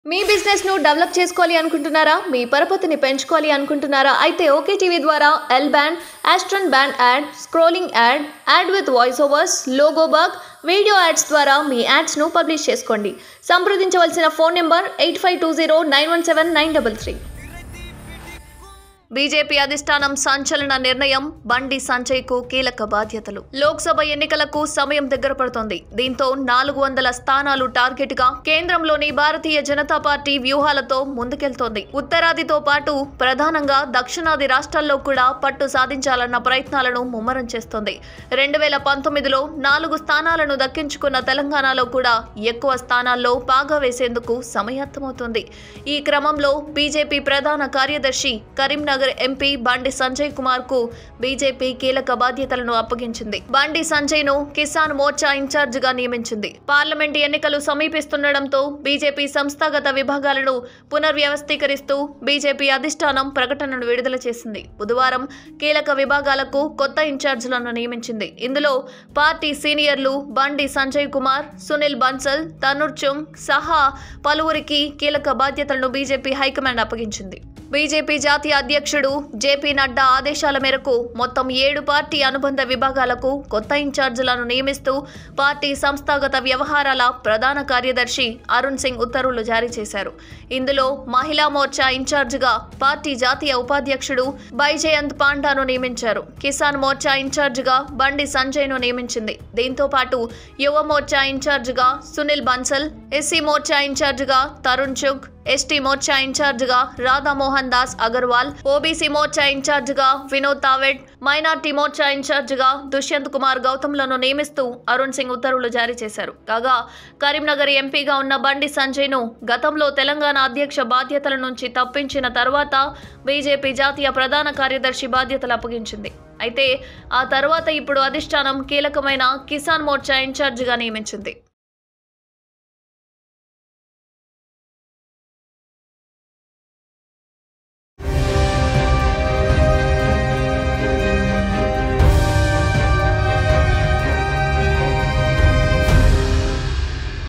మీ business ను develop చేసుకోవాలి అనుకుంటున్నారా? మీ పరపతిని పెంచుకోవాలి అనుకుంటున్నారా? అయితే ఓకే టీవీ ద్వారా ఎల్ బ్యాండ్, ఆస్ట్రన్ band ad, scrolling ad, ad with voice overs, logo bug, video ads ద్వారా మీ యాడ్స్ ను పబ్లిష్ చేసుకోండి. సంప్రదించవలసిన ఫోన్ నెంబర్ 8520917933. బీజేపీ అధిష్టానం సంచలన నిర్ణయం. బండి సంజయ్కు కీలక బాధ్యతలు. లోక్సభ ఎన్నికలకు సమయం దగ్గర పడుతోంది. దీంతో 400 స్థానాలు టార్గెట్ గా కేంద్రంలోని భారతీయ జనతా పార్టీ వ్యూహాలతో ముందుకెళ్తోంది. ఉత్తరాదితో పాటు ప్రధానంగా దక్షిణాది రాష్ట్రాల్లో కూడా పట్టు సాధించాలన్న ప్రయత్నాలను ముమ్మరం చేస్తోంది. 2019లో 4 స్థానాలను దక్కించుకున్న తెలంగాణలో కూడా ఎక్కువ స్థానాల్లో పాగా వేసేందుకు సమాయత్తమవుతోంది. ఈ క్రమంలో బీజేపీ ప్రధాన కార్యదర్శి కరీంనగర్ ఎంపీ బండి సంజయ్ కుమార్ కు బీజేపీ కీలక బాధ్యతలను అప్పగించింది. బండి సంజయ్ ను కిసాన్ మోర్చా ఇన్ఛార్జ్ గా నియమించింది. పార్లమెంట్ ఎన్నికలు సమీపిస్తుండటంతో బీజేపీ సంస్థాగత విభాగాలను పునర్వ్యవస్థీకరిస్తూ బీజేపీ అధిష్టానం ప్రకటనను విడుదల చేసింది. బుధవారం కీలక విభాగాలకు కొత్త ఇన్ఛార్జీలను నియమించింది. ఇందులో పార్టీ సీనియర్లు బండి సంజయ్ కుమార్, సునీల్ బన్సల్, తనూర్ చుంగ్ సహా పలువురికి కీలక బాధ్యతలను బీజేపీ హైకమాండ్ అప్పగించింది. బీజేపీ జాతీయ అధ్యక్షుడు జేపీ నడ్డా ఆదేశాల మేరకు మొత్తం 7 పార్టీ అనుబంధ విభాగాలకు కొత్త ఇన్ఛార్జీలను నియమిస్తూ పార్టీ సంస్థాగత వ్యవహారాల ప్రధాన కార్యదర్శి అరుణ్ సింగ్ ఉత్తర్వులు జారీ చేశారు. ఇందులో మహిళా మోర్చా ఇన్ఛార్జిగా పార్టీ జాతీయ ఉపాధ్యక్షుడు బైజయంత్ పాండాను నియమించారు. కిసాన్ మోర్చా ఇన్ఛార్జిగా బండి సంజయ్ ను నియమించింది. దీంతో పాటు యువ మోర్చా ఇన్ఛార్జిగా సునీల్ బన్సల్, ఎస్సీ మోర్చా ఇన్ఛార్జిగా తరుణ్ చుగ్, ఎస్టీ మోర్చా ఇన్ఛార్జిగా రాధామోహన్ దాస్ అగర్వాల్, ఓబీసీ మోర్చా ఇన్ఛార్జిగా వినోద్ తావెడ్, మైనార్టీ మోర్చా ఇన్ఛార్జిగా దుష్యంత్ కుమార్ గౌతమ్లను నియమిస్తూ అరుణ్ సింగ్ ఉత్తర్వులు జారీ చేశారు. కాగా కరీంనగర్ ఎంపీగా ఉన్న బండి సంజయ్ ను గతంలో తెలంగాణ అధ్యక్ష బాధ్యతల నుంచి తప్పించిన తర్వాత బీజేపీ జాతీయ ప్రధాన కార్యదర్శి బాధ్యతలు అప్పగించింది. అయితే ఆ తర్వాత ఇప్పుడు అధిష్టానం కీలకమైన కిసాన్ మోర్చా ఇన్ఛార్జిగా నియమించింది.